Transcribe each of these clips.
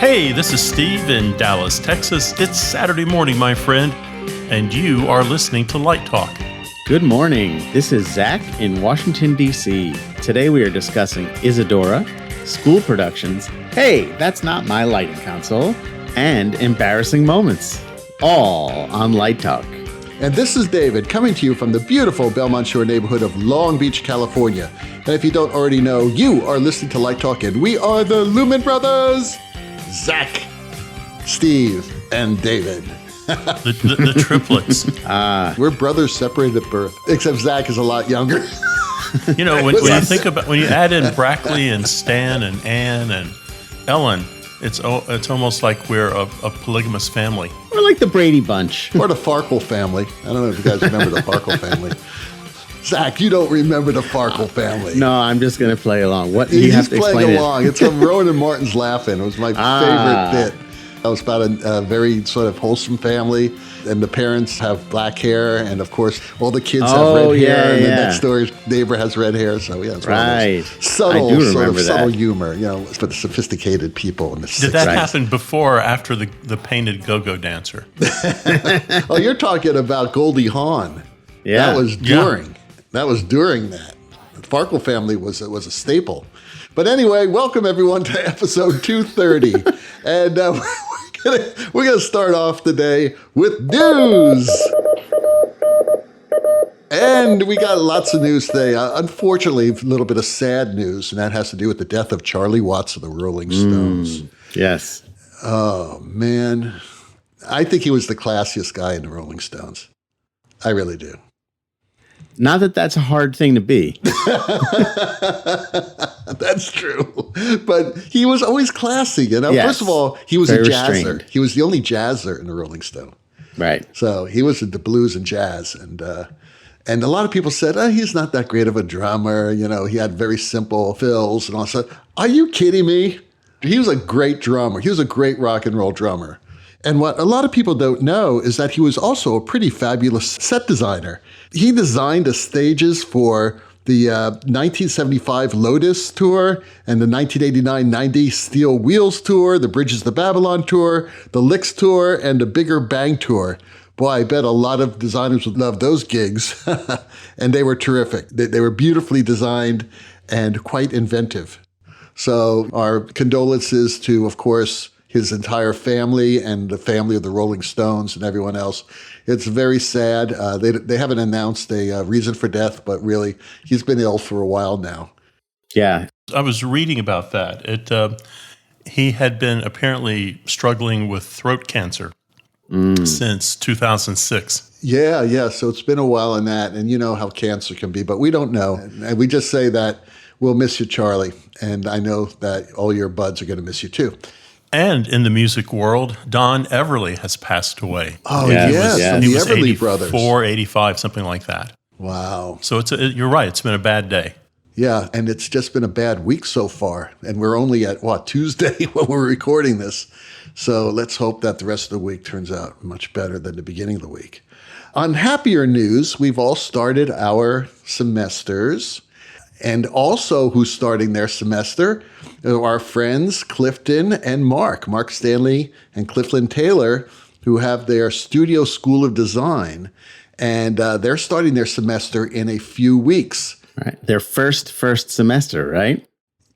Hey, this is Steve in Dallas, Texas. It's Saturday morning, my friend, and you are listening to Light Talk. Good morning. This is Zach in Washington, D.C. Today we are discussing Isadora, school productions, hey, that's not my lighting console, and embarrassing moments, all on Light Talk. And this is David coming to you from the beautiful Belmont Shore neighborhood of Long Beach, California. And if you don't already know, you are listening to Light Talk, and we are the Lumen Brothers, Zach, Steve, and David. The triplets. We're brothers separated at birth, except Zach is a lot younger. You know, when you think about, when you add in Brackley and Stan and Ann and Ellen, it's almost like we're a polygamous family. We're like the Brady Bunch. Or the Farkel family. I don't know if you guys remember the Farkel family. Zach, you don't remember the Farkel family. No, I'm just going to play along. What do you He's have to explain playing it? along. It's from Rowan and Martin's Laughing. It was my favorite bit. It was about a very sort of wholesome family, and the parents have black hair, and of course, all the kids have red hair, and the next door neighbor has red hair. So yeah, it's right. Subtle, I do sort of remember subtle that. humor, you know, for the sophisticated people in the 60s. Did that happen before or after the painted go-go dancer? Oh, you're talking about Goldie Hawn. Yeah. That was during. Yeah. That was during that. The Farkel family was a staple. But anyway, welcome everyone to episode 230. And we're gonna start off today with news. And we got lots of news today. Unfortunately, a little bit of sad news, and that has to do with the death of Charlie Watts of the Rolling Stones. Yes. Oh, man. I think he was the classiest guy in the Rolling Stones. I really do. Not that that's a hard thing to be. That's true. But he was always classy, you know? Yes. First of all, he was Very a jazzer. restrained. He was the only jazzer in the Rolling Stone. Right. So he was into blues and jazz. And a lot of people said, he's not that great of a drummer. You know, he had very simple fills and all that. Are you kidding me? He was a great drummer. He was a great rock and roll drummer. And what a lot of people don't know is that he was also a pretty fabulous set designer. He designed the stages for the 1975 Lotus Tour and the 1989-90 Steel Wheels Tour, the Bridges to Babylon Tour, the Licks Tour, and the Bigger Bang Tour. Boy, I bet a lot of designers would love those gigs. And they were terrific. They were beautifully designed and quite inventive. So our condolences to, of course, his entire family and the family of the Rolling Stones and everyone else. It's very sad. They haven't announced a reason for death, but really, he's been ill for a while now. Yeah. I was reading about that. He had been apparently struggling with throat cancer since 2006. Yeah. So it's been a while on that, and you know how cancer can be, but we don't know. And we just say that we'll miss you, Charlie, and I know that all your buds are going to miss you too. And in the music world, Don Everly has passed away. Oh, yes. He From the was Everly 84, Brothers. 85, something like that. Wow. So you're right. It's been a bad day. Yeah, and it's just been a bad week so far. And we're only at, Tuesday when we're recording this. So let's hope that the rest of the week turns out much better than the beginning of the week. On happier news, we've all started our semesters. And also who's starting their semester are our friends Clifton and Mark Stanley and Clifton Taylor, who have their Studio School of Design. And they're starting their semester in a few weeks. Right. Their first semester, right?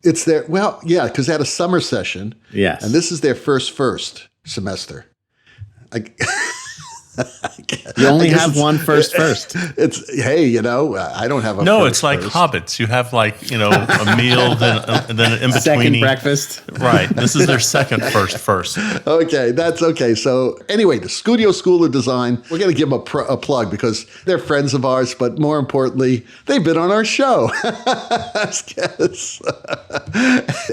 It's their, because they had a summer session. Yes. And this is their first semester. You only have one first. It's, hey, I don't have a No, first it's like first. hobbits. You have a meal, then an in-between. Second breakfast. Right. This is their second first. Okay, that's okay. So anyway, the Studio School of Design, we're going to give them a plug because they're friends of ours, but more importantly, they've been on our show.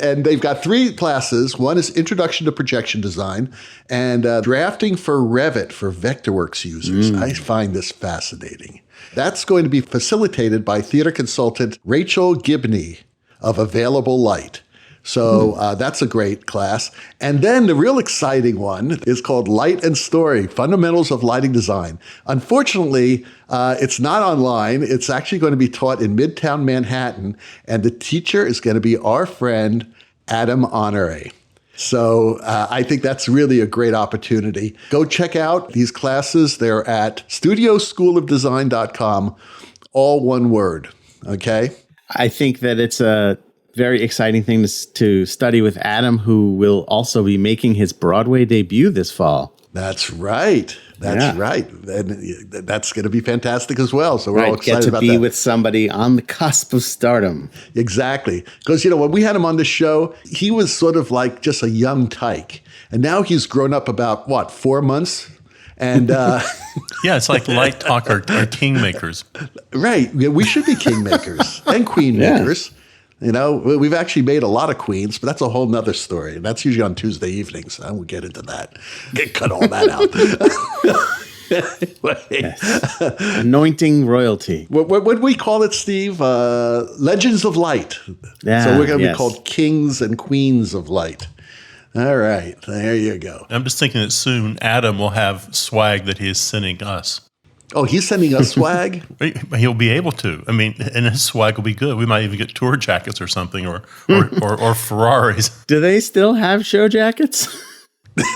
And they've got 3 classes. One is Introduction to Projection Design and Drafting for Revit for Vectorworks users. I find this fascinating. That's going to be facilitated by theater consultant Rachel Gibney of Available Light. So that's a great class. And then the real exciting one is called Light and Story, Fundamentals of Lighting Design. Unfortunately, it's not online. It's actually going to be taught in Midtown Manhattan. And the teacher is going to be our friend, Adam Honore. So I think that's really a great opportunity. Go check out these classes. They're at studioschoolofdesign.com, all one word. Okay. I think that it's a very exciting thing to study with Adam, who will also be making his Broadway debut this fall. That's right. That's right. And that's going to be fantastic as well. So we're all excited about that. Get to be with somebody on the cusp of stardom. Exactly. Because, when we had him on the show, he was sort of like just a young tyke. And now he's grown up about, 4 months? And yeah, it's like Light Talk or kingmakers. Right. We should be kingmakers and queenmakers. We've actually made a lot of queens, but that's a whole nother story. And that's usually on Tuesday evenings. I won't get into that. Cut all that out. Yes. Anointing royalty. What would we call it, Steve? Legends of Light. Yeah, so we're going to be called Kings and Queens of Light. All right. There you go. I'm just thinking that soon Adam will have swag that he is sending us. Oh, he's sending us swag? He'll be able to. I mean, and his swag will be good. We might even get tour jackets or something, or Ferraris. Do they still have show jackets?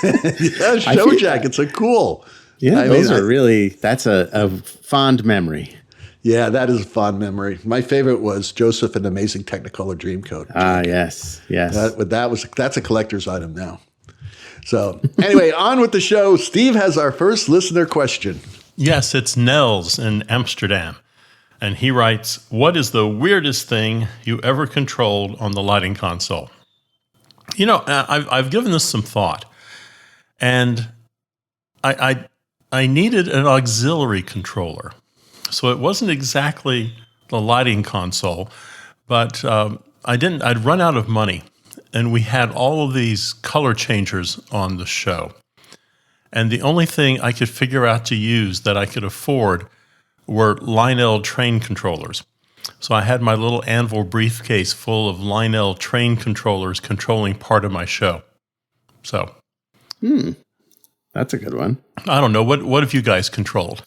Yeah, show jackets are cool. Yeah, those are really, that's a fond memory. Yeah, that is a fond memory. My favorite was Joseph and Amazing Technicolor Dreamcoat. Yes. That's a collector's item now. So anyway, on with the show. Steve has our first listener question. Yes, it's Nels in Amsterdam. And he writes, what is the weirdest thing you ever controlled on the lighting console? I've given this some thought. And I needed an auxiliary controller. So it wasn't exactly the lighting console, but I'd run out of money. And we had all of these color changers on the show. And the only thing I could figure out to use that I could afford were Lionel train controllers. So I had my little Anvil briefcase full of Lionel train controllers controlling part of my show. So, that's a good one. I don't know. What have you guys controlled?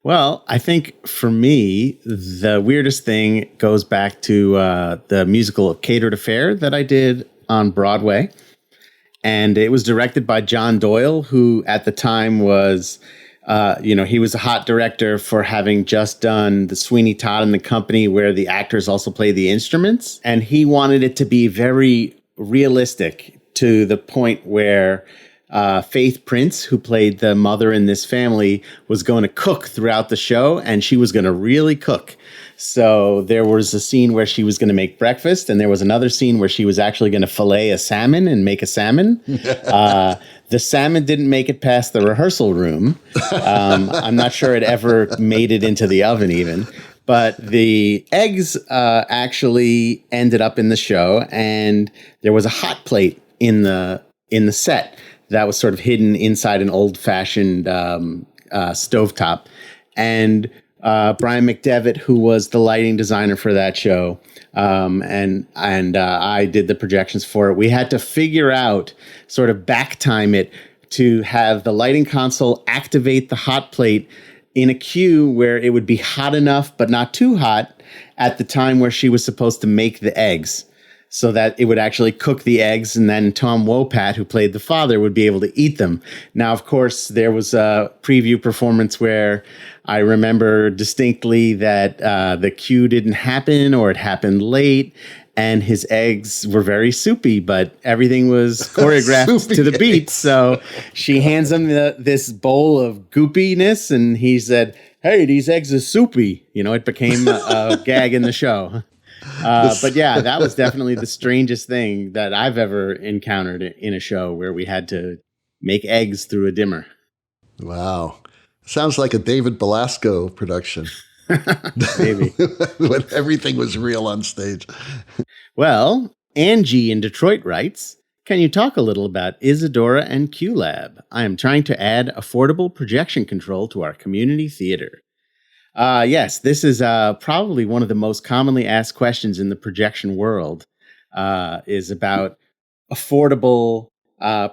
Well, I think for me, the weirdest thing goes back to the musical Catered Affair that I did on Broadway. And it was directed by John Doyle, who at the time was, he was a hot director for having just done the Sweeney Todd and the Company, where the actors also play the instruments. And he wanted it to be very realistic, to the point where Faith Prince, who played the mother in this family, was going to cook throughout the show, and she was going to really cook. So there was a scene where she was going to make breakfast, and there was another scene where she was actually going to fillet a salmon and make a salmon. The salmon didn't make it past the rehearsal room. I'm not sure it ever made it into the oven even. But the eggs actually ended up in the show, and there was a hot plate in the set that was sort of hidden inside an old-fashioned stovetop. And Brian McDevitt, who was the lighting designer for that show, and I did the projections for it. We had to figure out, sort of back time it, to have the lighting console activate the hot plate in a cue where it would be hot enough but not too hot at the time where she was supposed to make the eggs, so that it would actually cook the eggs, and then Tom Wopat, who played the father, would be able to eat them. Now, of course, there was a preview performance where I remember distinctly that the cue didn't happen, or it happened late, and his eggs were very soupy, but everything was choreographed to the beat. So she hands him this bowl of goopiness, and he said, "Hey, these eggs are soupy." It became a gag in the show. But yeah, that was definitely the strangest thing that I've ever encountered in a show, where we had to make eggs through a dimmer. Wow. Sounds like a David Belasco production. Maybe. When everything was real on stage. Well, Angie in Detroit writes, can you talk a little about Isadora and QLab? I am trying to add affordable projection control to our community theater. Yes, this is probably one of the most commonly asked questions in the projection world, is about affordable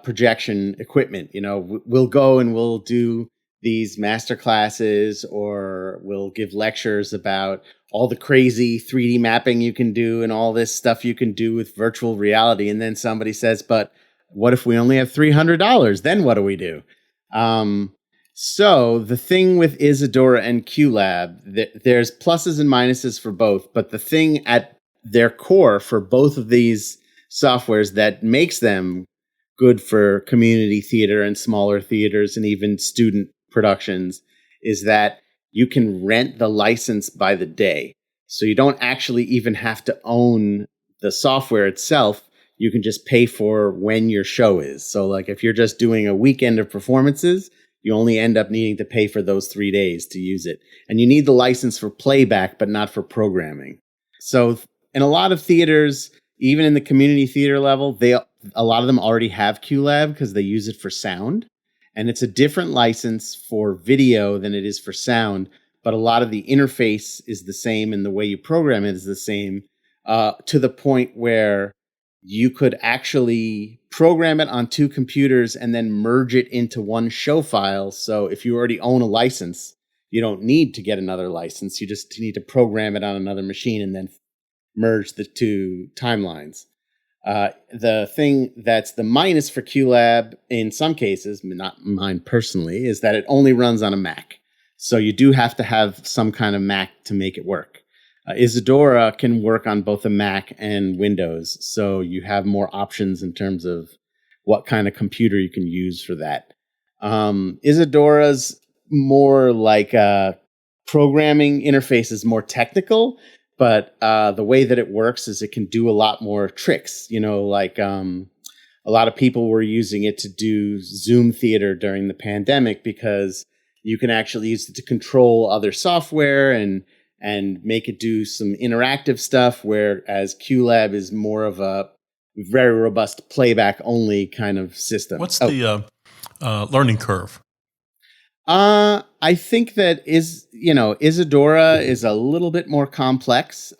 projection equipment. We'll go and we'll do these master classes, or we'll give lectures about all the crazy 3D mapping you can do and all this stuff you can do with virtual reality. And then somebody says, but what if we only have $300? Then what do we do? So the thing with Isadora and QLab, there's pluses and minuses for both, but the thing at their core for both of these softwares that makes them good for community theater and smaller theaters and even student productions is that you can rent the license by the day. So you don't actually even have to own the software itself. You can just pay for when your show is. So like if you're just doing a weekend of performances, you only end up needing to pay for those 3 days to use it. And you need the license for playback, but not for programming. So in a lot of theaters, even in the community theater level, a lot of them already have QLab because they use it for sound. And it's a different license for video than it is for sound. But a lot of the interface is the same and the way you program it is the same, to the point where you could actually program it on 2 computers and then merge it into one show file. So if you already own a license, you don't need to get another license. You just need to program it on another machine and then merge the 2 timelines. The thing that's the minus for QLab in some cases, not mine personally, is that it only runs on a Mac. So you do have to have some kind of Mac to make it work. Isadora can work on both a Mac and Windows, so you have more options in terms of what kind of computer you can use for that. Isadora's more like programming interface is more technical, but the way that it works is it can do a lot more tricks. Like a lot of people were using it to do Zoom theater during the pandemic because you can actually use it to control other software and make it do some interactive stuff, whereas QLab is more of a very robust playback only kind of system. What's the learning curve? I think that Isadora is a little bit more complex.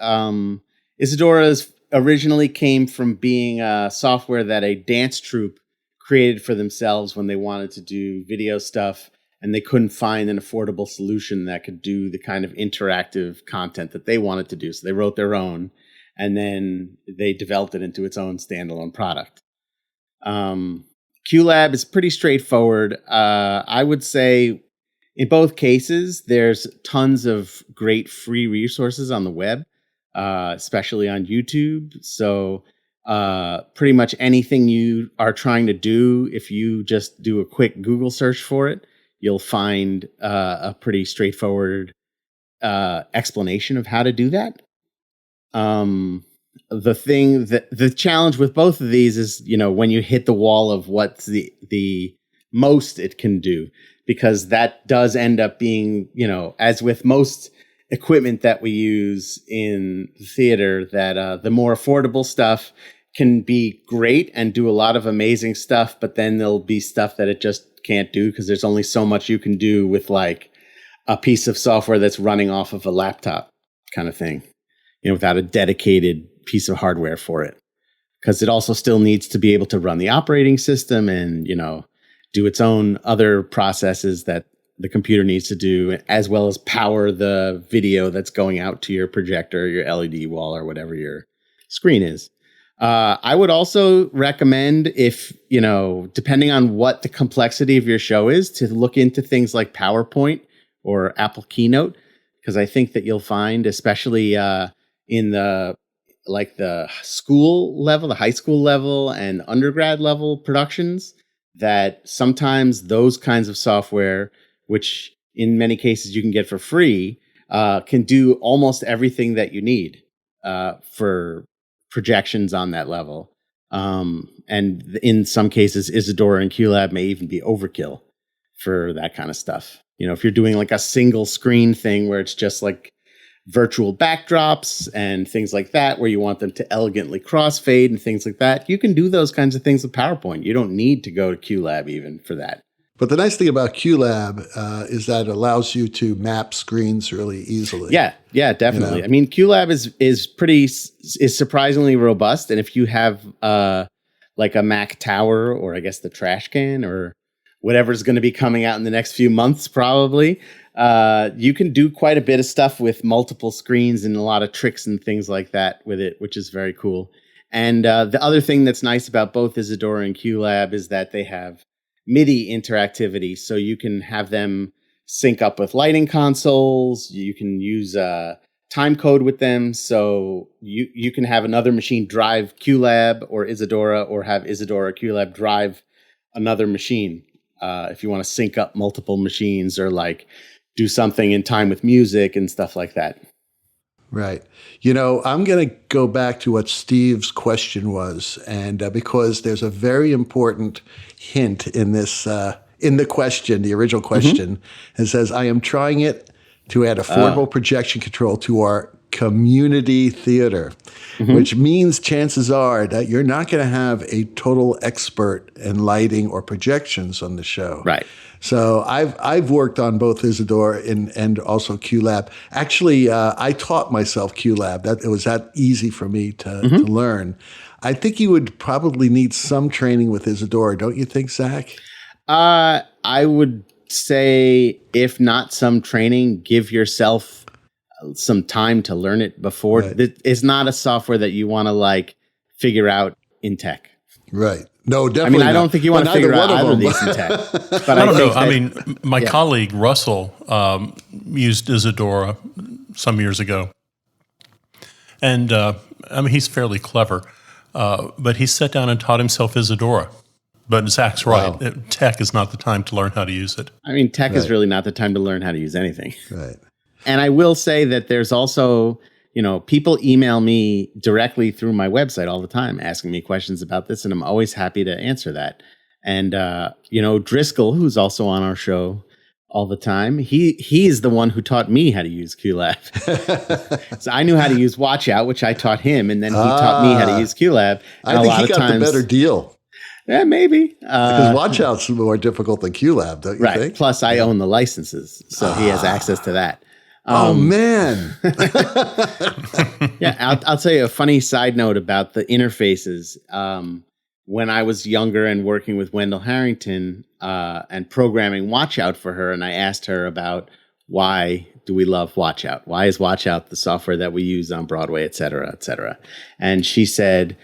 Isadora originally came from being a software that a dance troupe created for themselves when they wanted to do video stuff, and they couldn't find an affordable solution that could do the kind of interactive content that they wanted to do. So they wrote their own, and then they developed it into its own standalone product. QLab is pretty straightforward. I would say in both cases, there's tons of great free resources on the web, especially on YouTube. So pretty much anything you are trying to do, if you just do a quick Google search for it, you'll find a pretty straightforward explanation of how to do that. The challenge with both of these is, when you hit the wall of what's the most it can do, because that does end up being, as with most equipment that we use in the theater, that the more affordable stuff can be great and do a lot of amazing stuff, but then there'll be stuff that it just can't do because there's only so much you can do with like a piece of software that's running off of a laptop kind of thing, without a dedicated piece of hardware for it, because it also still needs to be able to run the operating system and, do its own other processes that the computer needs to do, as well as power the video that's going out to your projector, your LED wall, or whatever your screen is. I would also recommend, if, depending on what the complexity of your show is, to look into things like PowerPoint or Apple Keynote, because I think that you'll find, especially in the school level, the high school level and undergrad level productions, that sometimes those kinds of software, which in many cases you can get for free, can do almost everything that you need for projections on that level. And in some cases, Isadora and QLab may even be overkill for that kind of stuff. If you're doing like a single screen thing where it's just like virtual backdrops and things like that, where you want them to elegantly crossfade and things like that, you can do those kinds of things with PowerPoint. You don't need to go to QLab even for that. But the nice thing about QLab is that it allows you to map screens really easily. Yeah, definitely. I mean, QLab is surprisingly robust, and if you have like a Mac Tower, or I guess the trash can, or whatever's going to be coming out in the next few months, probably, you can do quite a bit of stuff with multiple screens and a lot of tricks and things like that with it, which is very cool. And the other thing that's nice about both Isadora and QLab is that they have MIDI interactivity, so you can have them sync up with lighting consoles. You can use time code with them, so you can have another machine drive QLab or Isadora, or have Isadora or QLab drive another machine if you want to sync up multiple machines, or like do something in time with music and stuff like that. Right. You know, I'm going to go back to what Steve's question was, and because there's a very important hint in this, in the question, the original question, it says, I am trying it to add affordable projection control to our community theater, which means chances are that you're not going to have a total expert in lighting or projections on the show. Right. So I've worked on both Isadora and also QLab. Actually, I taught myself QLab. That it was that easy for me to learn. I think you would probably need some training with Isadora, don't you think, Zach? I would say, if not some training, give yourself some time to learn it before. Right. It's not a software that you want to like figure out in tech. Right. No, definitely. I don't think you want to figure out either of these in tech. But I don't know. My colleague Russell used Isadora some years ago, and he's fairly clever, but he sat down and taught himself Isadora. But Zach's right. Wow. Tech is not the time to learn how to use it. Tech is really not the time to learn how to use anything. Right. And I will say that there's also, people email me directly through my website all the time asking me questions about this, and I'm always happy to answer that. And, Driscoll, who's also on our show all the time, he is the one who taught me how to use QLab. So I knew how to use Watch Out, which I taught him, and then he taught me how to use QLab. And I think he got the better deal. Yeah, maybe. Because Watch Out's more difficult than QLab, don't you think? Right. Plus, I own the licenses, so he has access to that. Oh, man. Yeah, I'll tell you a funny side note about the interfaces. When I was younger and working with Wendell Harrington and programming Watch Out for her, and I asked her about why do we love Watch Out? Why is Watch Out the software that we use on Broadway, et cetera, et cetera? And she said,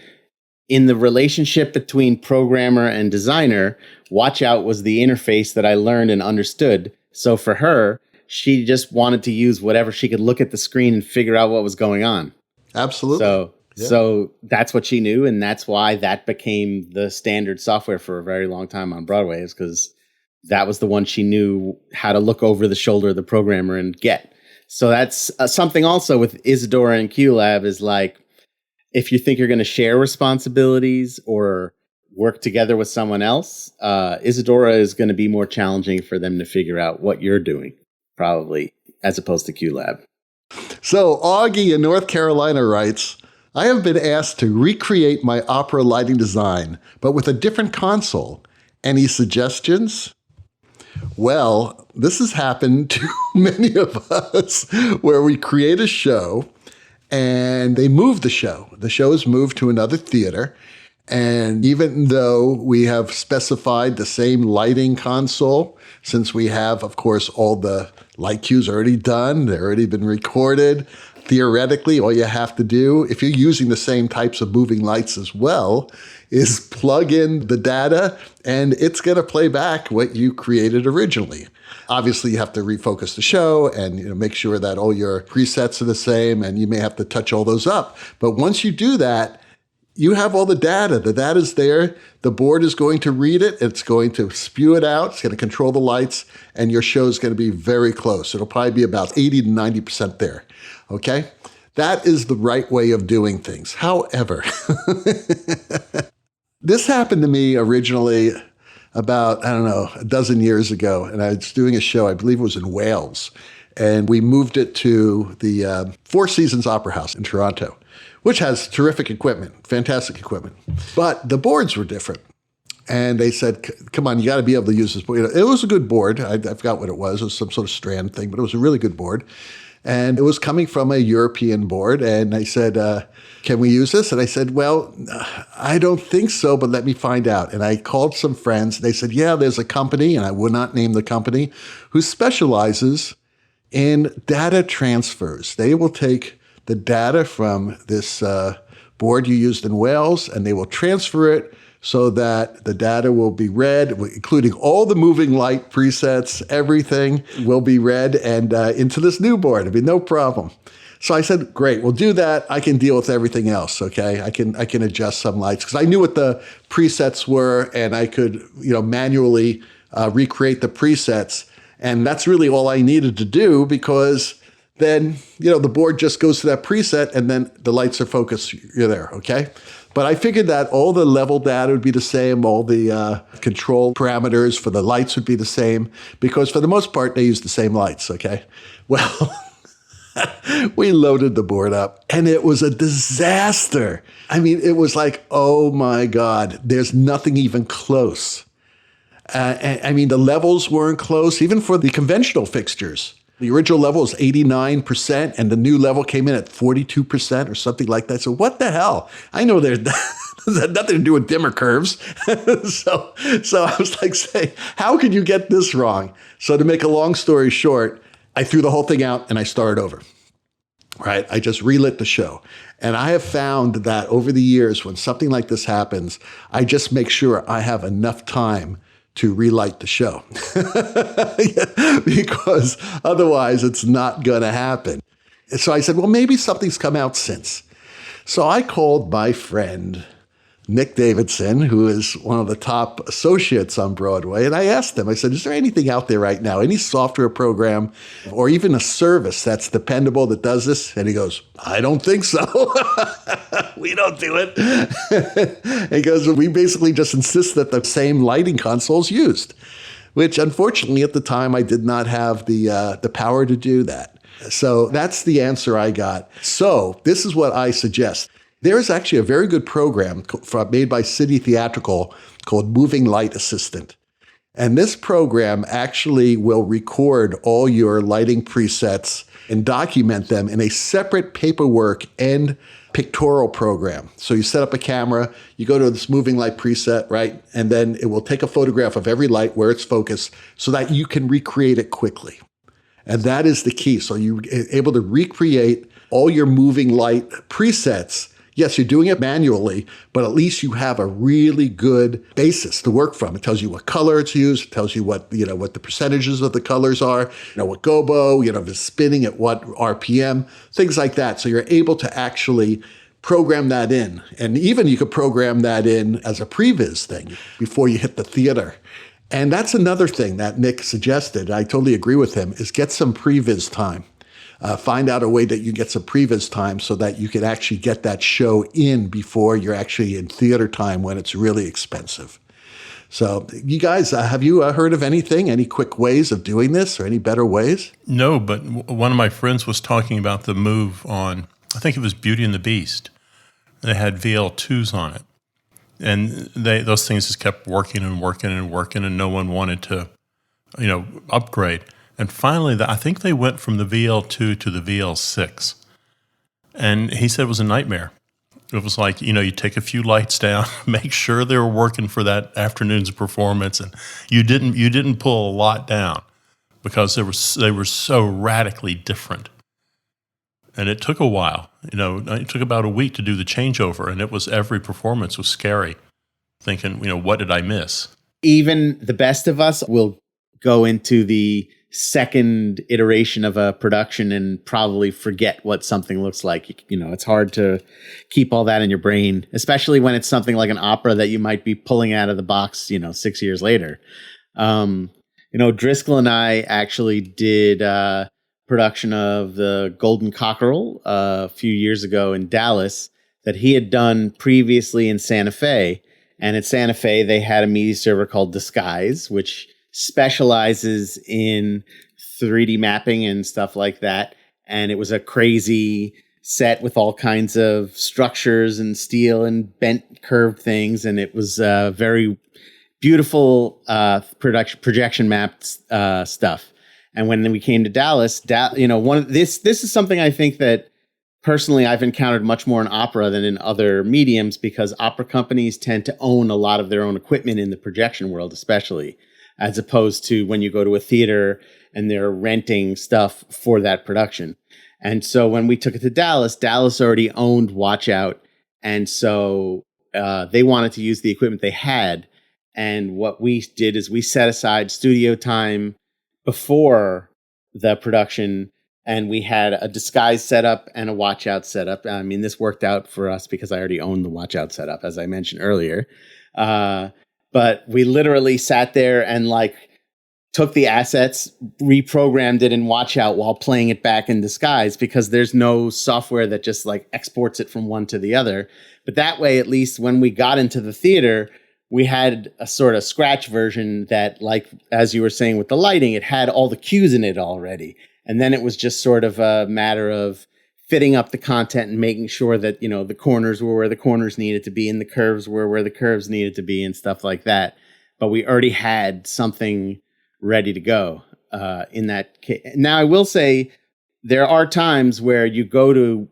in the relationship between programmer and designer, Watch Out was the interface that I learned and understood. So for her, she just wanted to use whatever she could look at the screen and figure out what was going on. Absolutely. So that's what she knew, and that's why that became the standard software for a very long time on Broadway, is because that was the one she knew how to look over the shoulder of the programmer and get. So that's something also with Isadora and QLab is like, if you think you're going to share responsibilities or work together with someone else, Isadora is going to be more challenging for them to figure out what you're doing, probably, as opposed to QLab. So Augie in North Carolina writes, I have been asked to recreate my opera lighting design, but with a different console. Any suggestions? Well, this has happened to many of us, where we create a show and they move the show. The show is moved to another theater. And even though we have specified the same lighting console, since we have, of course, all the light cues already done, they've already been recorded, theoretically, all you have to do, if you're using the same types of moving lights as well, is plug in the data and it's going to play back what you created originally. Obviously, you have to refocus the show and make sure that all your presets are the same, and you may have to touch all those up. But once you do that, you have all the data. The data's there. The board is going to read it. It's going to spew it out. It's going to control the lights, and your show is going to be very close. It'll probably be about 80 to 90% there. Okay? That is the right way of doing things. However, this happened to me originally about, a dozen years ago, and I was doing a show, I believe it was in Wales, and we moved it to the Four Seasons Opera House in Toronto, which has terrific equipment, fantastic equipment. But the boards were different. And they said, come on, you got to be able to use this board. It was a good board. I forgot what it was. It was some sort of strand thing, but it was a really good board. And it was coming from a European board. And I said, can we use this? And I said, well, I don't think so, but let me find out. And I called some friends. They said, yeah, there's a company, and I will not name the company, who specializes in data transfers. They will take the data from this board you used in Wales, and they will transfer it so that the data will be read, including all the moving light presets, everything will be read and into this new board. It'll be no problem. So I said, great, we'll do that. I can deal with everything else, okay? I can adjust some lights because I knew what the presets were, and I could, manually recreate the presets. And that's really all I needed to do, because then, the board just goes to that preset and then the lights are focused. You're there, okay? But I figured that all the level data would be the same, all the control parameters for the lights would be the same, because for the most part, they use the same lights, okay? Well, we loaded the board up and it was a disaster. I mean, it was like, oh my God, there's nothing even close. The levels weren't close, even for the conventional fixtures. The original level was 89% and the new level came in at 42% or something like that. So what the hell? I know there's nothing to do with dimmer curves. So I was like saying, how could you get this wrong? So to make a long story short, I threw the whole thing out and I started over, right? I just relit the show. And I have found that over the years, when something like this happens, I just make sure I have enough time to relight the show because otherwise it's not going to happen. So I said, well, maybe something's come out since. So I called my friend, Nick Davidson, who is one of the top associates on Broadway. And I asked him, I said, is there anything out there right now, any software program or even a service that's dependable that does this? And he goes, I don't think so. We don't do it. He goes, we basically just insist that the same lighting console's used, which unfortunately at the time I did not have the power to do that. So that's the answer I got. So this is what I suggest. There is actually a very good program made by City Theatrical called Moving Light Assistant. And this program actually will record all your lighting presets and document them in a separate paperwork and pictorial program. So you set up a camera, you go to this moving light preset, right? And then it will take a photograph of every light where it's focused so that you can recreate it quickly. And that is the key. So you're able to recreate all your moving light presets. Yes, you're doing it manually, but at least you have a really good basis to work from. It tells you what color it's used. It tells you what the percentages of the colors are, what gobo, if it's spinning at what RPM, things like that. So you're able to actually program that in. And even you could program that in as a previs thing before you hit the theater. And that's another thing that Nick suggested. I totally agree with him, is get some previs time. Find out a way that you get some previs time so that you can actually get that show in before you're actually in theater time when it's really expensive. So you guys, have you heard of anything, any quick ways of doing this or any better ways? No, but one of my friends was talking about the move on, I think it was Beauty and the Beast. They had VL2s on it. And those things just kept working and working and working, and no one wanted to, upgrade. And finally, I think they went from the VL2 to the VL6. And he said it was a nightmare. It was like, you take a few lights down, make sure they were working for that afternoon's performance, and you didn't pull a lot down because they were so radically different. And it took a while. It took about a week to do the changeover, and every performance was scary, thinking, what did I miss? Even the best of us will go into the second iteration of a production and probably forget what something looks like. It's hard to keep all that in your brain, especially when it's something like an opera that you might be pulling out of the box, 6 years later. Driscoll and I actually did production of the Golden Cockerel a few years ago in Dallas that he had done previously in Santa Fe. And at Santa Fe, they had a media server called Disguise, which specializes in 3D mapping and stuff like that. And it was a crazy set with all kinds of structures and steel and bent curved things. And it was very beautiful projection mapped stuff. And when we came to Dallas, this is something I think that personally I've encountered much more in opera than in other mediums, because opera companies tend to own a lot of their own equipment in the projection world, especially, as opposed to when you go to a theater and they're renting stuff for that production. And so when we took it to Dallas, Dallas already owned Watch Out And so they wanted to use the equipment they had. And what we did is we set aside studio time before the production, and we had a disguise setup and a watch out setup. I mean, this worked out for us because I already owned the watch out setup, as I mentioned earlier. But we literally sat there and like took the assets, reprogrammed it in watch out while playing it back in disguise, because there's no software that just like exports it from one to the other. But that way, at least when we got into the theater, we had a sort of scratch version that, like, as you were saying with the lighting, it had all the cues in it already. And then it was just sort of a matter of fitting up the content and making sure that, you know, the corners were where the corners needed to be and the curves were where the curves needed to be and stuff like that. But we already had something ready to go in that case. Now, I will say there are times where you go to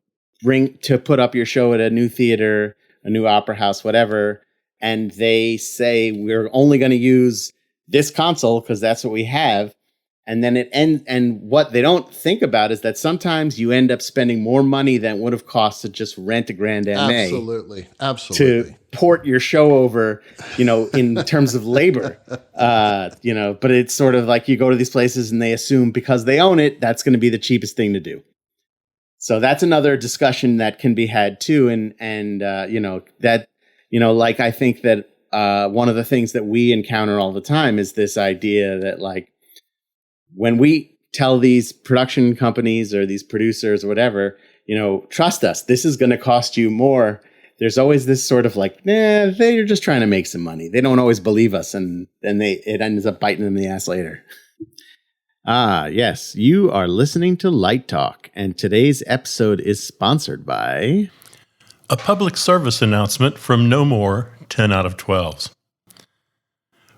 put up your show at a new theater, a new opera house, whatever, and they say we're only going to use this console because that's what we have. And then it ends. And what they don't think about is that sometimes you end up spending more money than would have cost to just rent a Grand MA. Absolutely. To port your show over, you know, in terms of labor, you know, but it's sort of like you go to these places and they assume because they own it, that's going to be the cheapest thing to do. So that's another discussion that can be had too. And you know, that, you know, like, I think that one of the things that we encounter all the time is this idea that, like, when we tell these production companies or these producers or whatever, you know, trust us, this is going to cost you more. There's always this sort of like, they're just trying to make some money. They don't always believe us, and then it ends up biting them in the ass later. Yes, you are listening to Light Talk, and today's episode is sponsored by a public service announcement from No More 10 out of 12s.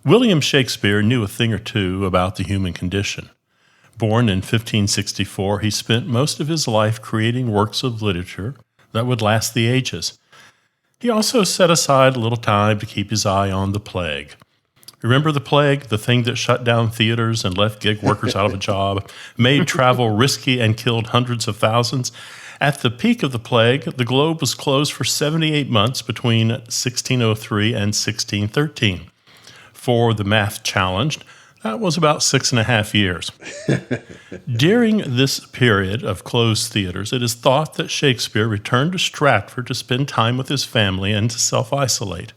William Shakespeare knew a thing or two about the human condition. Born in 1564, he spent most of his life creating works of literature that would last the ages. He also set aside a little time to keep his eye on the plague. Remember the plague, the thing that shut down theaters and left gig workers out of a job, made travel risky and killed hundreds of thousands? At the peak of the plague, the globe was closed for 78 months between 1603 and 1613. For the math challenged, that was about 6.5 years. During this period of closed theaters, it is thought that Shakespeare returned to Stratford to spend time with his family and to self-isolate,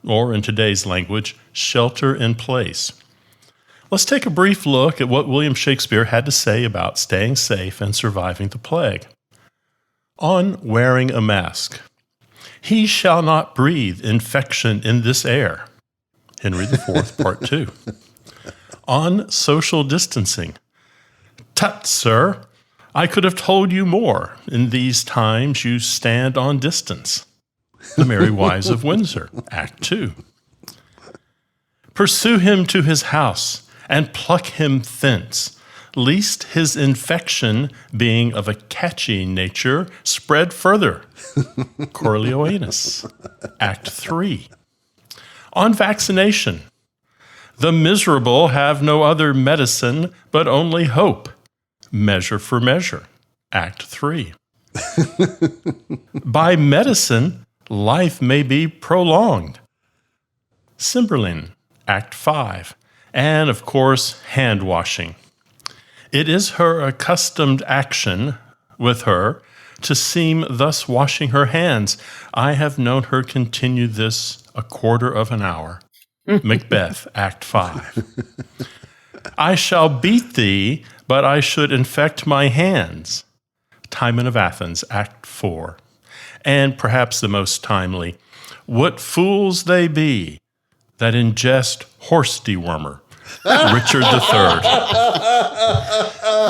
or in today's language, shelter in place. Let's take a brief look at what William Shakespeare had to say about staying safe and surviving the plague. On wearing a mask. He shall not breathe infection in this air. Henry IV, Part 2. On social distancing. Tut, sir, I could have told you more. In these times you stand on distance. The Merry Wives of Windsor, Act 2. Pursue him to his house and pluck him thence, lest his infection, being of a catchy nature, spread further. Coriolanus, Act 3. On vaccination. The miserable have no other medicine, but only hope. Measure for measure. Act 3. By medicine, life may be prolonged. Cymberline, Act 5. And, of course, hand washing. It is her accustomed action with her to seem thus washing her hands. I have known her continue this a quarter of an hour. Macbeth, Act 5. I shall beat thee, but I should infect my hands. Timon of Athens, Act 4. And perhaps the most timely, what fools they be that ingest horse dewormer. Richard III.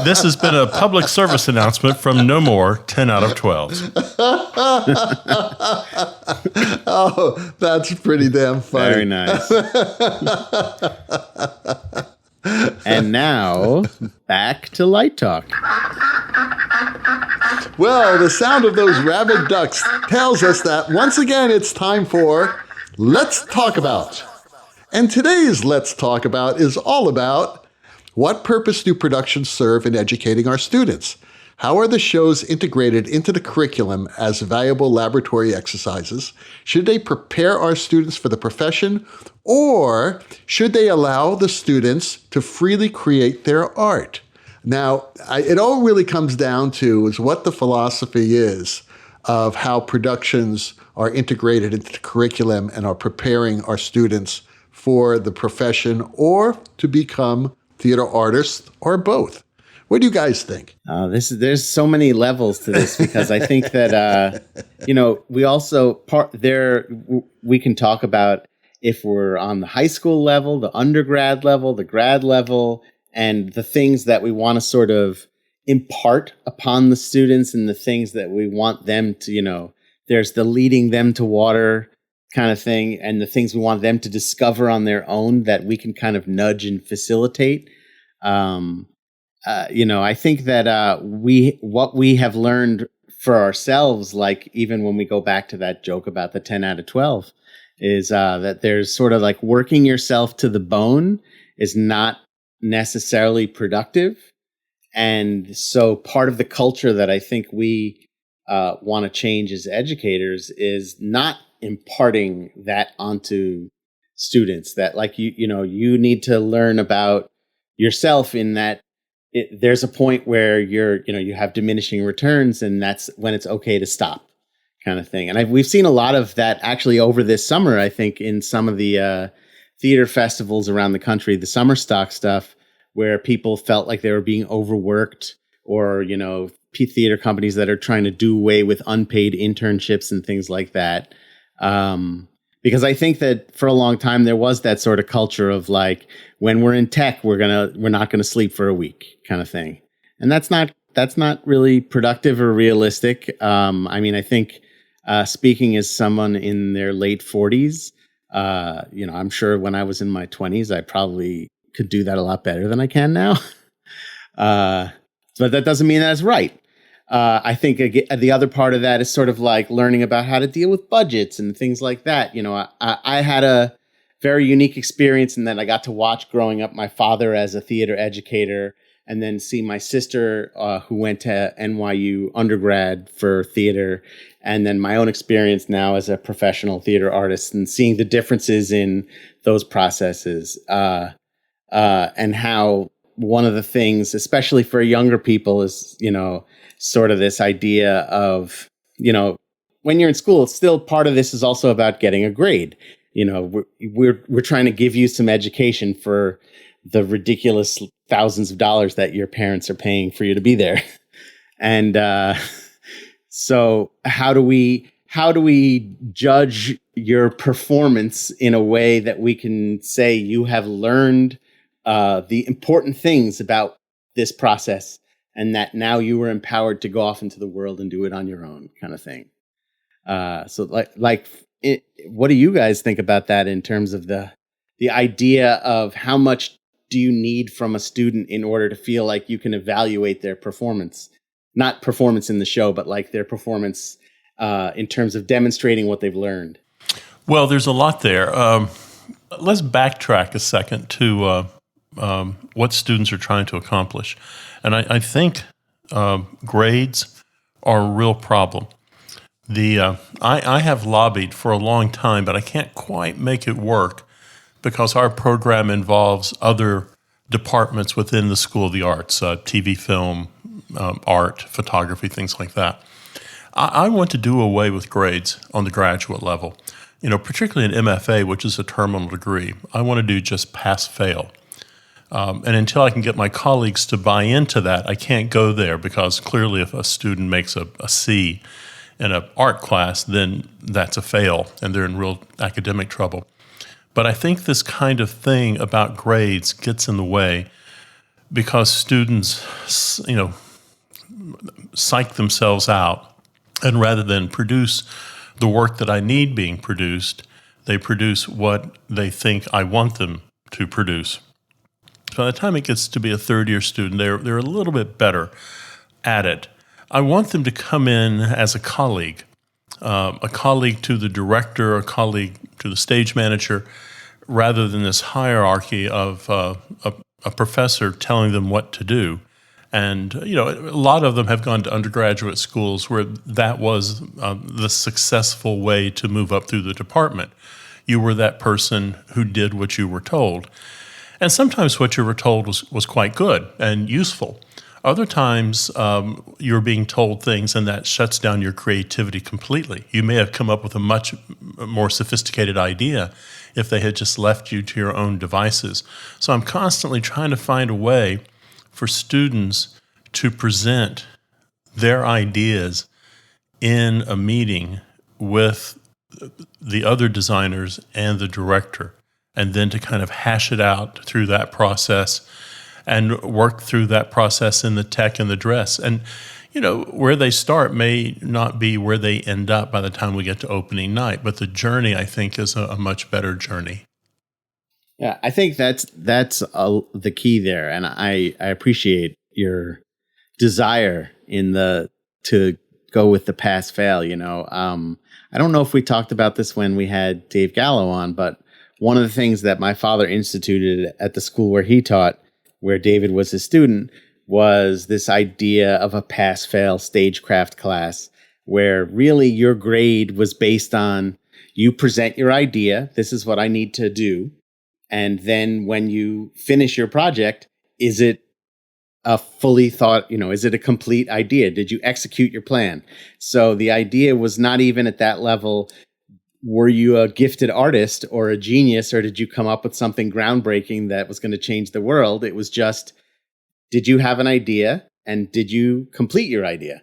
This has been a public service announcement from No More 10 out of 12. Oh, that's pretty damn funny. Very nice. And now, back to Light Talk. Well, the sound of those rabid ducks tells us that once again it's time for Let's Talk About. And today's Let's Talk About is all about what purpose do productions serve in educating our students? How are the shows integrated into the curriculum as valuable laboratory exercises? Should they prepare our students for the profession, or should they allow the students to freely create their art? Now, it all really comes down to is what the philosophy is of how productions are integrated into the curriculum and are preparing our students for the profession or to become theater artists or both. What do you guys think? There's so many levels to this because I think that we also we can talk about if we're on the high school level, the undergrad level, the grad level, and the things that we want to sort of impart upon the students and the things that we want them to, there's the leading them to water kind of thing and the things we want them to discover on their own that we can kind of nudge and facilitate. I think that what we have learned for ourselves, like even when we go back to that joke about the 10 out of 12, is that there's sort of like working yourself to the bone is not necessarily productive. And so part of the culture that I think we want to change as educators is not imparting that onto students, that like, you need to learn about yourself in that there's a point where you have diminishing returns, and that's when it's okay to stop, kind of thing. And we've seen a lot of that actually over this summer, I think, in some of the theater festivals around the country, the summer stock stuff, where people felt like they were being overworked, or, theater companies that are trying to do away with unpaid internships and things like that. Because I think that for a long time there was that sort of culture of like, when we're in tech, we're not gonna sleep for a week, kind of thing, and that's not really productive or realistic. I think speaking as someone in their late 40s, I'm sure when I was in my 20s, I probably could do that a lot better than I can now. But that doesn't mean that's right. I think the other part of that is sort of like learning about how to deal with budgets and things like that. I had a very unique experience in that I got to watch growing up my father as a theater educator, and then see my sister who went to NYU undergrad for theater, and then my own experience now as a professional theater artist, and seeing the differences in those processes, and how one of the things, especially for younger people, is, sort of this idea of, when you're in school, it's still part of this is also about getting a grade. We're trying to give you some education for the ridiculous thousands of dollars that your parents are paying for you to be there. And so how do we judge your performance in a way that we can say you have learned the important things about this process, and that now you are empowered to go off into the world and do it on your own, kind of thing. What do you guys think about that in terms of the idea of how much do you need from a student in order to feel like you can evaluate their performance? Not performance in the show, but like their performance in terms of demonstrating what they've learned. Well, there's a lot there. Let's backtrack a second to what students are trying to accomplish. And I think grades are a real problem. I have lobbied for a long time, but I can't quite make it work because our program involves other departments within the School of the Arts, TV, film, art, photography, things like that. I want to do away with grades on the graduate level, particularly in MFA, which is a terminal degree. I want to do just pass-fail. And until I can get my colleagues to buy into that, I can't go there, because clearly if a student makes a C in an art class, then that's a fail and they're in real academic trouble. But I think this kind of thing about grades gets in the way because students, psych themselves out, and rather than produce the work that I need being produced, they produce what they think I want them to produce. By the time it gets to be a third-year student, they're a little bit better at it. I want them to come in as a colleague to the director, a colleague to the stage manager, rather than this hierarchy of a professor telling them what to do. And, a lot of them have gone to undergraduate schools where that was the successful way to move up through the department. You were that person who did what you were told. And sometimes what you were told was quite good and useful. Other times, you're being told things and that shuts down your creativity completely. You may have come up with a much more sophisticated idea if they had just left you to your own devices. So I'm constantly trying to find a way for students to present their ideas in a meeting with the other designers and the director, and then to kind of hash it out through that process and work through that process in the tech and the dress. And, where they start may not be where they end up by the time we get to opening night, but the journey, I think, is a much better journey. Yeah, I think that's the key there. And I appreciate your desire to go with the pass-fail, I don't know if we talked about this when we had Dave Gallo on, but one of the things that my father instituted at the school where he taught, where David was his student, was this idea of a pass-fail stagecraft class, where really your grade was based on you present your idea, this is what I need to do, and then when you finish your project, is it a fully thought, is it a complete idea? Did you execute your plan? So the idea was not even at that level, were you a gifted artist or a genius, or did you come up with something groundbreaking that was going to change the world? It was just, did you have an idea and did you complete your idea?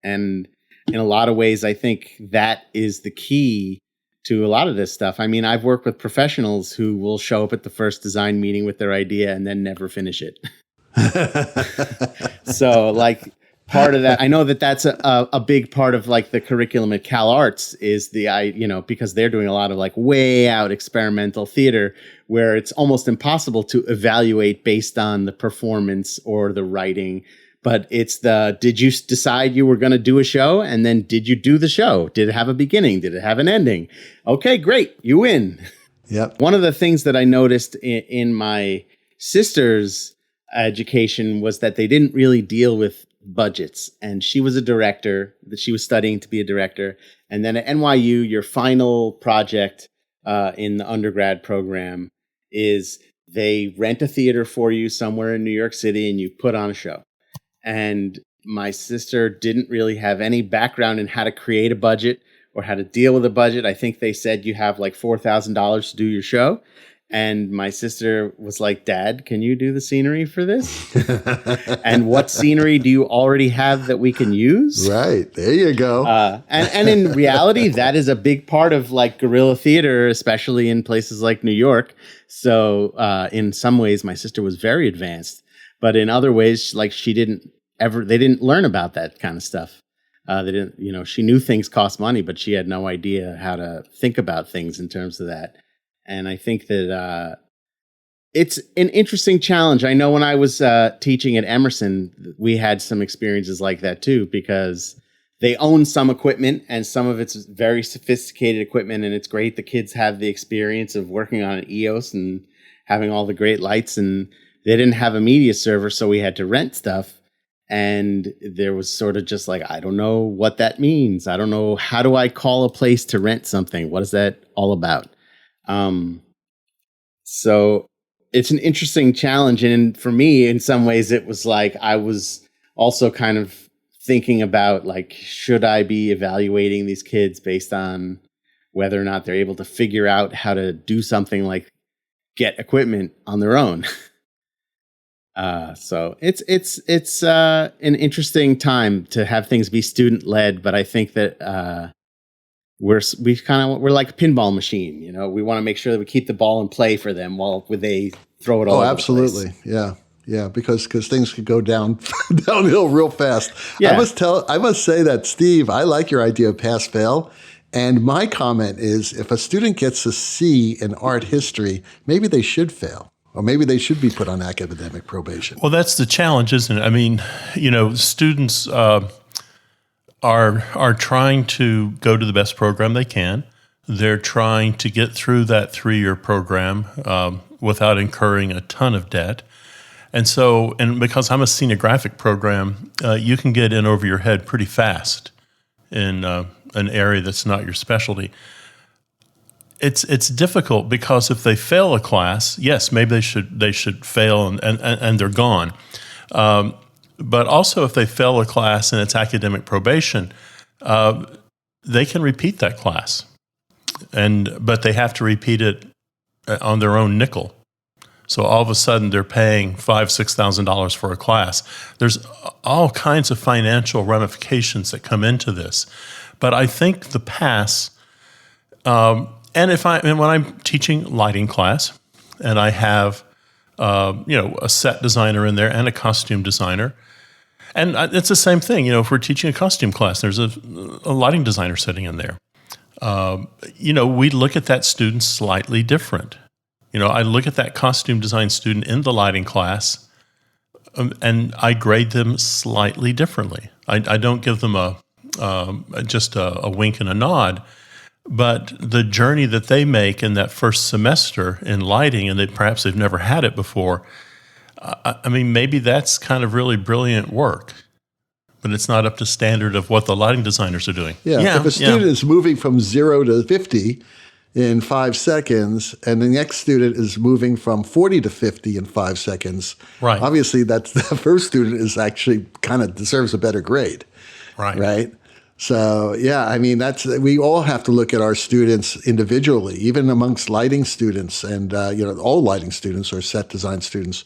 And in a lot of ways, I think that is the key to a lot of this stuff. I mean, I've worked with professionals who will show up at the first design meeting with their idea and then never finish it. So part of that, I know that's a big part of the curriculum at Cal Arts is because they're doing a lot of way out experimental theater where it's almost impossible to evaluate based on the performance or the writing. But it's did you decide you were going to do a show? And then did you do the show? Did it have a beginning? Did it have an ending? Okay, great. You win. Yep. One of the things that I noticed in my sister's education was that they didn't really deal with budgets. And she was a director, that she was studying to be a director. And then at NYU, your final project in the undergrad program is they rent a theater for you somewhere in New York City and you put on a show. And my sister didn't really have any background in how to create a budget or how to deal with a budget. I think they said you have $4,000 to do your show. And my sister was like, Dad, can you do the scenery for this? And what scenery do you already have that we can use? Right. There you go. And in reality, that is a big part of guerrilla theater, especially in places like New York. So in some ways, my sister was very advanced. But in other ways, they didn't learn about that kind of stuff. They didn't, she knew things cost money, but she had no idea how to think about things in terms of that. And I think that it's an interesting challenge. I know when I was teaching at Emerson, we had some experiences like that too, because they own some equipment and some of it's very sophisticated equipment. And it's great. The kids have the experience of working on an EOS and having all the great lights, and they didn't have a media server. So we had to rent stuff. And there was sort of just I don't know what that means. I don't know. How do I call a place to rent something? What is that all about? So it's an interesting challenge. And for me, in some ways, it was I was also kind of thinking about should I be evaluating these kids based on whether or not they're able to figure out how to do something like get equipment on their own. So it's an interesting time to have things be student led, but I think that, we're like a pinball machine, we want to make sure that we keep the ball in play for them while they throw it all over absolutely. the place. Yeah, because things could go downhill real fast. Yeah. I must say that, Steve, I like your idea of pass fail. And my comment is, if a student gets a C in art history, maybe they should fail. Or maybe they should be put on academic probation. Well, that's the challenge, isn't it? I mean, students are trying to go to the best program they can. They're trying to get through that 3-year program without incurring a ton of debt. And so, and because I'm a scenographic program, you can get in over your head pretty fast in an area that's not your specialty. It's difficult because if they fail a class, yes, maybe they should fail and they're gone. But also, if they fail a class and it's academic probation, they can repeat that class, but they have to repeat it on their own nickel. So all of a sudden, they're paying $5,000-$6,000 for a class. There's all kinds of financial ramifications that come into this. But I think the pass, and when I'm teaching lighting class, and I have a set designer in there and a costume designer. And it's the same thing. If we're teaching a costume class, there's a lighting designer sitting in there. We look at that student slightly different. I look at that costume design student in the lighting class, and I grade them slightly differently. I don't give them just a wink and a nod. But the journey that they make in that first semester in lighting, and perhaps they've never had it before, maybe that's kind of really brilliant work, but it's not up to standard of what the lighting designers are doing. Yeah, if a student is moving from 0 to 50 in 5 seconds, and the next student is moving from 40 to 50 in 5 seconds, right? Obviously, that's the first student is actually kind of deserves a better grade, right? So, we all have to look at our students individually, even amongst lighting students and, all lighting students or set design students.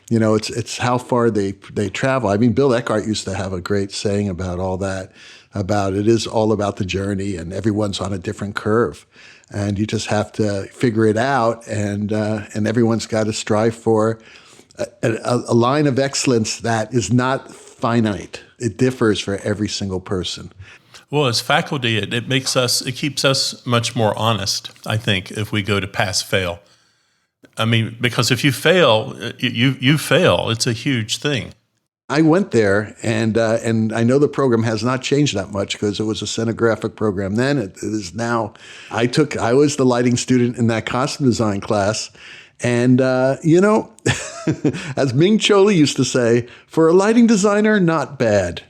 It's how far they travel. Bill Eckhart used to have a great saying about all that, about it is all about the journey and everyone's on a different curve. And you just have to figure it out and everyone's got to strive for a line of excellence that is not finite. It differs for every single person. Well, as faculty, it keeps us much more honest, I think, if we go to pass-fail. Because if you fail, you fail. It's a huge thing. I went there, and I know the program has not changed that much because it was a scenographic program then. It is now. I was the lighting student in that costume design class, and as Ming Choli used to say, for a lighting designer, not bad.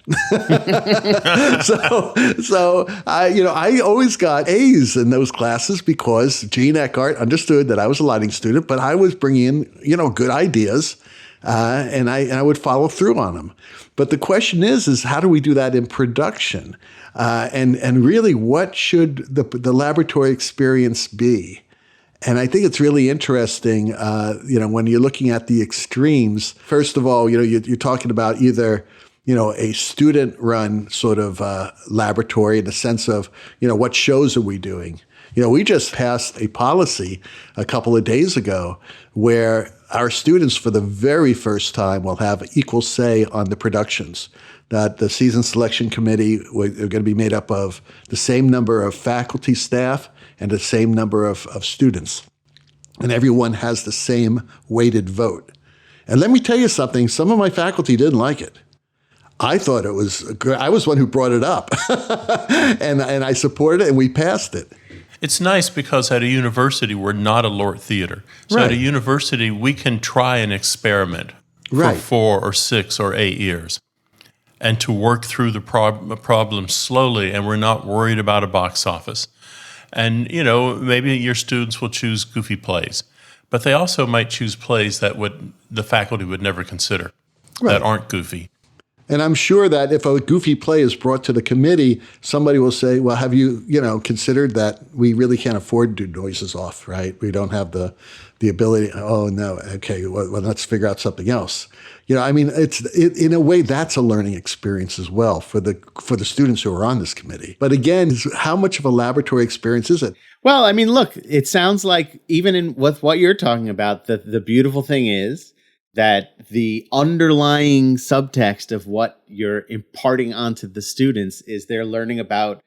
So I always got A's in those classes because Gene Eckhart understood that I was a lighting student, but I was bringing in good ideas, and I would follow through on them. But the question is how do we do that in production? And really, what should the laboratory experience be? And I think it's really interesting, when you're looking at the extremes. First of all, you're talking about either, a student-run sort of laboratory in the sense of, what shows are we doing? We just passed a policy a couple of days ago where our students, for the very first time, will have equal say on the productions. That the season selection committee are going to be made up of the same number of faculty, staff, and the same number of students. And everyone has the same weighted vote. And let me tell you something, some of my faculty didn't like it. I thought it was good. I was one who brought it up. and I supported it, and we passed it. It's nice because at a university, we're not a LORT theater. So Right. At a university, we can try an experiment for Right. 4 or 6 or 8 years and to work through the problem slowly, and we're not worried about a box office. And, maybe your students will choose goofy plays, but they also might choose plays that the faculty would never consider, that aren't goofy. And I'm sure that if a goofy play is brought to the committee, somebody will say, well, have you, considered that we really can't afford to do noises off, right? We don't have the ability. Oh, no. Okay, well, let's figure out something else. It's in a way, that's a learning experience as well for the students who are on this committee. But again, how much of a laboratory experience is it? Well, look, it sounds like even with what you're talking about, the beautiful thing is that the underlying subtext of what you're imparting onto the students is they're learning about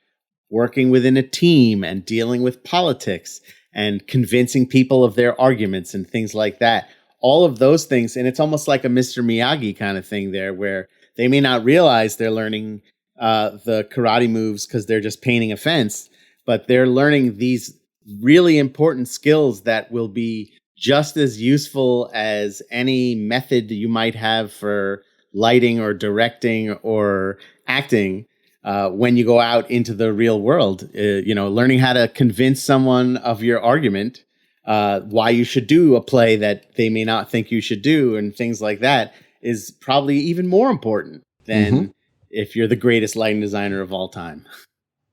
working within a team and dealing with politics and convincing people of their arguments and things like that. All of those things. And it's almost like a Mr. Miyagi kind of thing there, where they may not realize they're learning the karate moves because they're just painting a fence, but they're learning these really important skills that will be just as useful as any method you might have for lighting or directing or acting when you go out into the real world. Learning how to convince someone of your argument, why you should do a play that they may not think you should do, and things like that is probably even more important than if you're the greatest lighting designer of all time.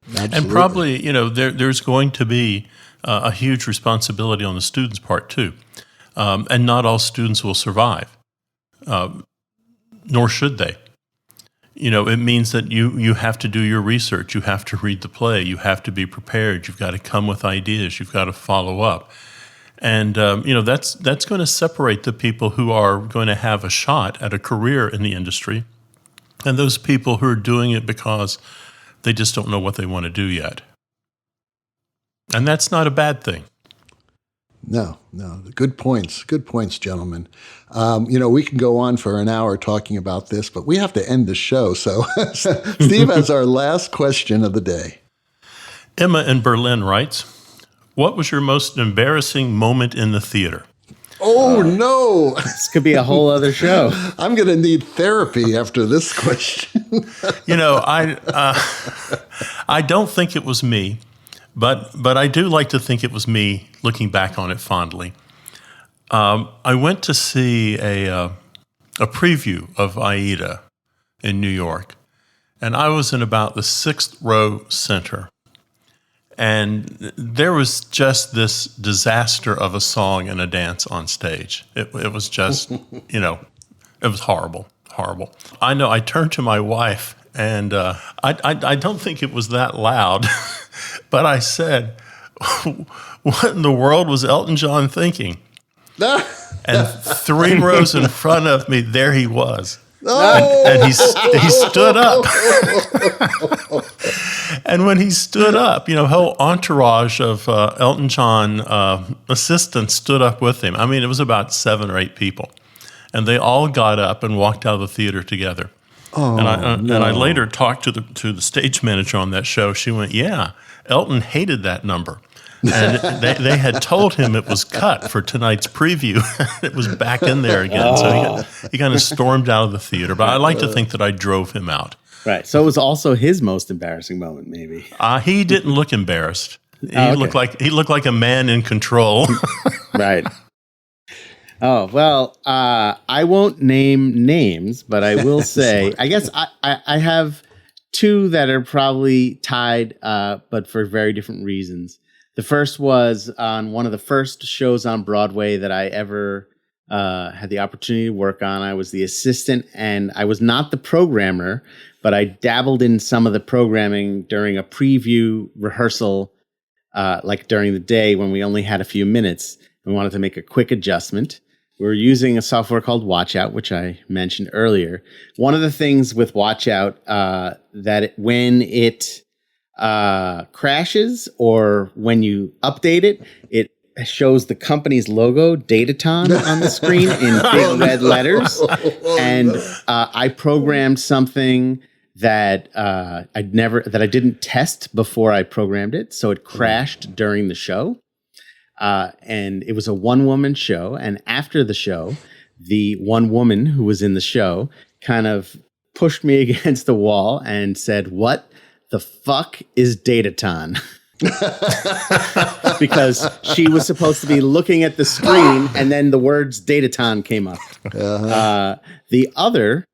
Absolutely. And probably, there's going to be a huge responsibility on the students' part too. And not all students will survive, nor should they. It means that you have to do your research. You have to read the play. You have to be prepared. You've got to come with ideas. You've got to follow up. And, that's going to separate the people who are going to have a shot at a career in the industry and those people who are doing it because they just don't know what they want to do yet. And that's not a bad thing. No. Good points, gentlemen. We can go on for an hour talking about this, but we have to end the show. So Steve has our last question of the day. Emma in Berlin writes, what was your most embarrassing moment in the theater? Oh, no. This could be a whole other show. I'm going to need therapy after this question. I don't think it was me, but I do like to think it was me looking back on it fondly. I went to see a preview of Aida in New York, and I was in about the 6th row center. And there was just this disaster of a song and a dance on stage. It was just, it was horrible. I know I turned to my wife, and I don't think it was that loud, but I said, what in the world was Elton John thinking? And 3 rows in front of me, there he was. And he stood up. And when he stood up, whole entourage of Elton John assistants stood up with him. I mean, it was about 7 or 8 people. And they all got up and walked out of the theater together. Oh, and I later talked to the stage manager on that show. She went, yeah, Elton hated that number. And they had told him it was cut for tonight's preview. It was back in there again. So he kind of stormed out of the theater. But I like to think that I drove him out. Right. So it was also his most embarrassing moment, maybe. He didn't look embarrassed. He looked like a man in control. Right. Oh, well, I won't name names, but I will say, I guess I have 2 that are probably tied, but for very different reasons. The first was on one of the first shows on Broadway that I ever had the opportunity to work on. I was the assistant, and I was not the programmer, but I dabbled in some of the programming during a preview rehearsal, like during the day when we only had a few minutes. We wanted to make a quick adjustment. We were using a software called Watchout, which I mentioned earlier. One of the things with Watchout when it crashes or when you update it, it shows the company's logo, Dataton, on the screen in big red letters. And I programmed something that I didn't test before I programmed it, so it crashed during the show. And it was a 1-woman show. And after the show, the one woman who was in the show kind of pushed me against the wall and said, "What the fuck is Dataton?" Because she was supposed to be looking at the screen and then the words Dataton came up. The other,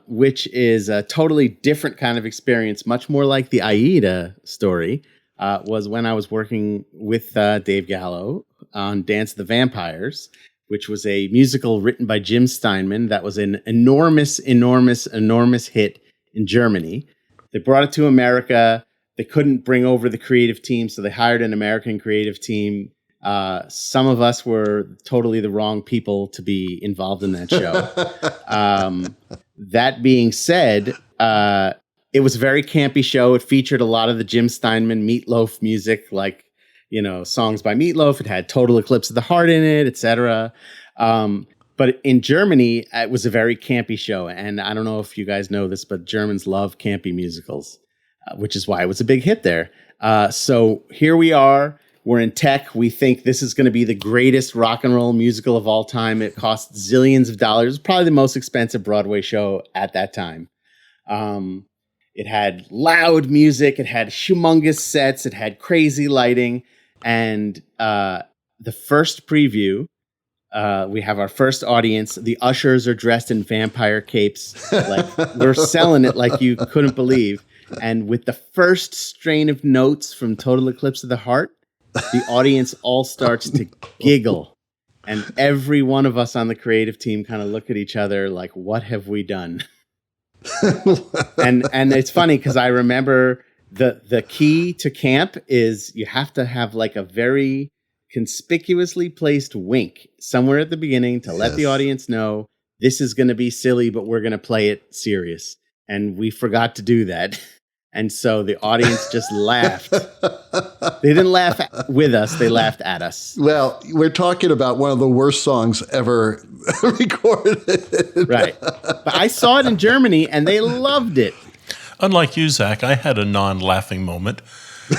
which is a totally different kind of experience, much more like the Aida story, was when I was working with Dave Gallo on Dance of the Vampires, which was a musical written by Jim Steinman that was an enormous hit in Germany. They brought it to America. They couldn't bring over the creative team, so they hired an American creative team. Some of us were totally the wrong people to be involved in that show. That being said, it was a very campy show. It featured a lot of the Jim Steinman Meatloaf music, like, songs by Meatloaf. It had Total Eclipse of the Heart in it, etc. But in Germany, it was a very campy show. And I don't know if you guys know this, but Germans love campy musicals, which is why it was a big hit there. So here we are We're in tech. We think this is going to be the greatest rock and roll musical of all time. It costs zillions of dollars. Probably the most expensive Broadway show at that time. It had loud music. It had humongous sets. It had crazy lighting. And the first preview, we have our first audience. The ushers are dressed in vampire capes. Like, we're selling it like you couldn't believe. And with the first strain of notes from Total Eclipse of the Heart, the audience all starts to giggle. And every one of us on the creative team kind of look at each other like, what have we done? and it's funny because I remember the key to camp is you have to have like a very conspicuously placed wink somewhere at the beginning to let the audience know this is going to be silly, but we're going to play it serious. And we forgot to do that. And so the audience just laughed. They didn't laugh with us. They laughed at us. Well, we're talking about one of the worst songs ever recorded. Right. But I saw it in Germany and they loved it. Unlike you, Zach, I had a non-laughing moment.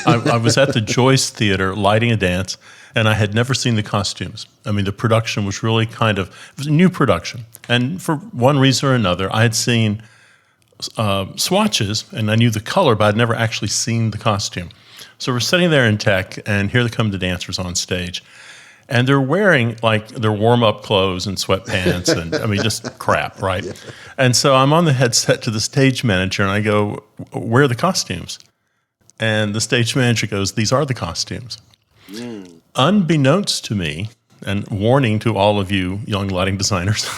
I was at the Joyce Theater lighting a dance, and I had never seen the costumes. I mean, the production was really it was a new production. And for one reason or another, I had seen swatches, and I knew the color, but I'd never actually seen the costume. So we're sitting there in tech, and here come the dancers on stage. And they're wearing, like, their warm-up clothes and sweatpants, and, I mean, just crap, right? Yeah. And so I'm on the headset to the stage manager, and I go, where are the costumes? And the stage manager goes, these are the costumes. Unbeknownst to me, and warning to all of you young lighting designers,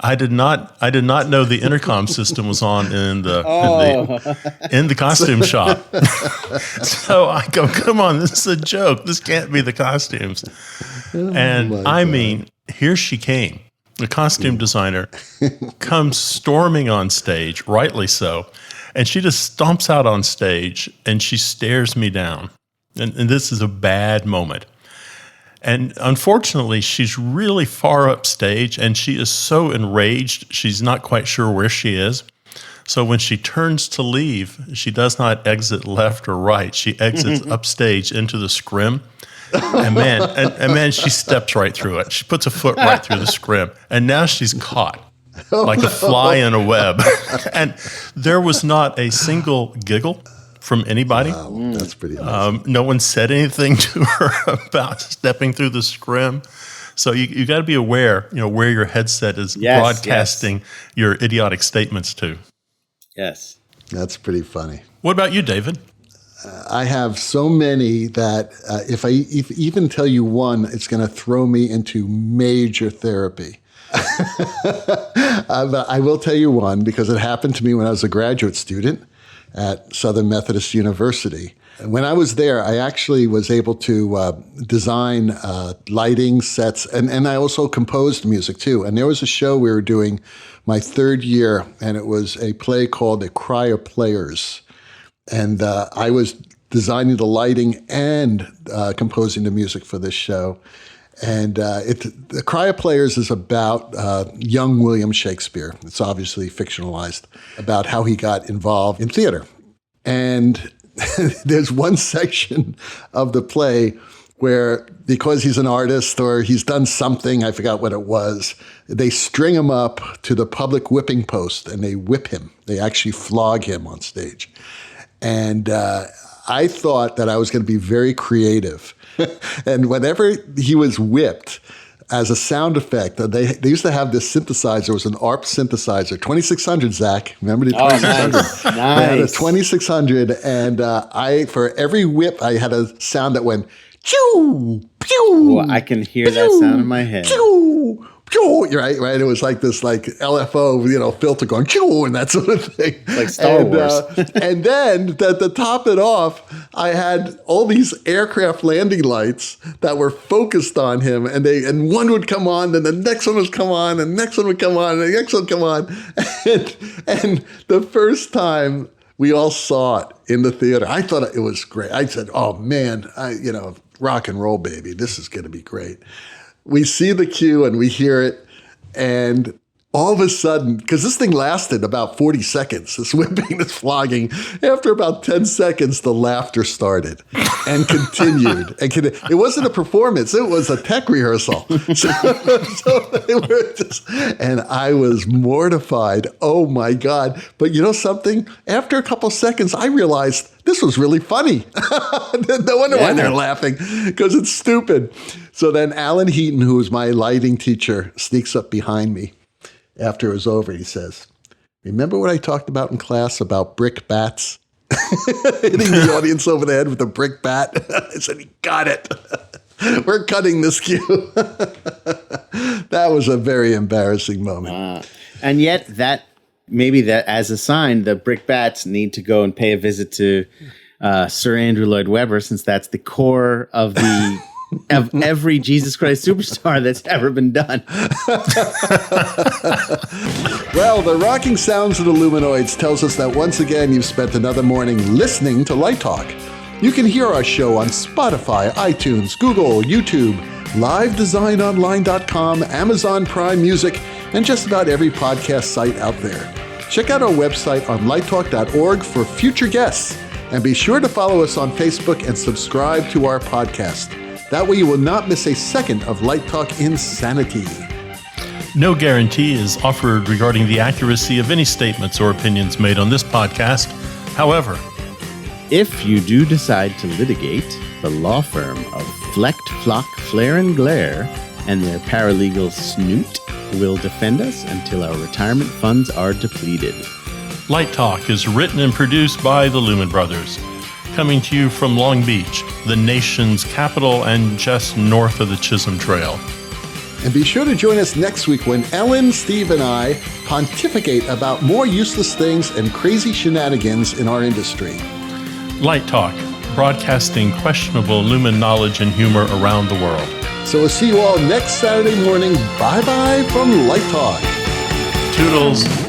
I did not know the intercom system was on in the costume shop. So I go, come on, this is a joke. This can't be the costumes. And I mean, here she came. The costume designer comes storming on stage, rightly so, and she just stomps out on stage and she stares me down. And this is a bad moment. And unfortunately, she's really far upstage, and she is so enraged, she's not quite sure where she is. So when she turns to leave, she does not exit left or right. She exits upstage into the scrim. And man, she steps right through it. She puts a foot right through the scrim. And now she's caught like a fly in a web. And there was not a single giggle from anybody. Wow, that's pretty amazing. No one said anything to her about stepping through the scrim. So you got to be aware, where your headset is broadcasting your idiotic statements to. Yes. That's pretty funny. What about you, David? I have so many that if I even tell you one, it's going to throw me into major therapy. But I will tell you one because it happened to me when I was a graduate student at Southern Methodist University. When I was there, I actually was able to design lighting sets, and I also composed music too. And there was a show we were doing my third year, and it was a play called The Cry of Players. And I was designing the lighting and composing the music for this show. And The Cry of Players is about young William Shakespeare. It's obviously fictionalized, about how he got involved in theater. And there's one section of the play where, because he's an artist or he's done something, I forgot what it was, they string him up to the public whipping post and they whip him. They actually flog him on stage. And I thought that I was going to be very creative. And whenever he was whipped, as a sound effect, they used to have this synthesizer. It was an ARP synthesizer, 2600, Zach. Remember the 2600? Nice. I had a 2600, and for every whip, I had a sound that went, choo, pew. Well, I can hear that sound in my head. Choo, pew. Right. It was like this, LFO, filter going, choo, and that sort of thing. Like Star Wars. And then to top it off, I had all these aircraft landing lights that were focused on him, and one would come on, then the next one would come on, and the next one would come on, and the next one would come on. And the first time we all saw it in the theater, I thought it was great. I said, oh man, rock and roll, baby. This is going to be great. We see the cue and we hear it, and all of a sudden, because this thing lasted about 40 seconds, this whipping, this flogging, after about 10 seconds, the laughter started and continued. It wasn't a performance, it was a tech rehearsal. So they were just, and I was mortified. Oh my God. But you know something? After a couple seconds, I realized this was really funny. No wonder why they're laughing, because it's stupid. So then Alan Heaton, who was my lighting teacher, sneaks up behind me after it was over. He says, remember what I talked about in class about brick bats? Hitting the audience over the head with a brick bat. I said, he got it. We're cutting this cue. That was a very embarrassing moment. And yet maybe that as a sign, the brick bats need to go and pay a visit to Sir Andrew Lloyd Webber, since that's the core of the of every Jesus Christ Superstar that's ever been done. Well, the rocking sounds of the Luminoids tells us that once again you've spent another morning listening to Light Talk. You can hear our show on Spotify, iTunes, Google, YouTube, livedesignonline.com, Amazon Prime Music, and just about every podcast site out there. Check out our website on lighttalk.org for future guests, and be sure to follow us on Facebook and subscribe to our podcast. That way you will not miss a second of Light Talk insanity. No guarantee is offered regarding the accuracy of any statements or opinions made on this podcast. However, if you do decide to litigate, the law firm of Flecht, Flock, Flare, and Glare and their paralegal Snoot will defend us until our retirement funds are depleted. Light Talk is written and produced by the Lumen Brothers, coming to you from Long Beach, the nation's capital and just north of the Chisholm Trail. And be sure to join us next week when Ellen, Steve, and I pontificate about more useless things and crazy shenanigans in our industry. Light Talk, broadcasting questionable Lumen knowledge and humor around the world. So we'll see you all next Saturday morning. Bye-bye from Light Talk. Toodles.